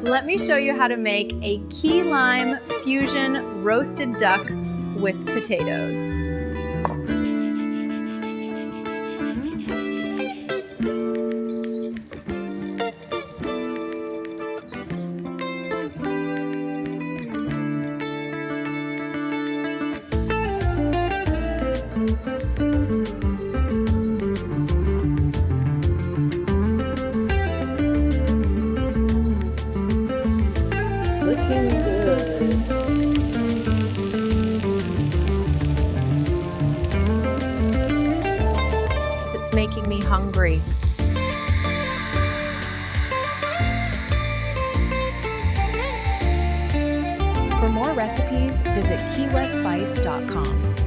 Let me show you how to make a key lime fusion roasted duck with potatoes. Looking good. It's making me hungry. For more recipes, visit keywestspice.com.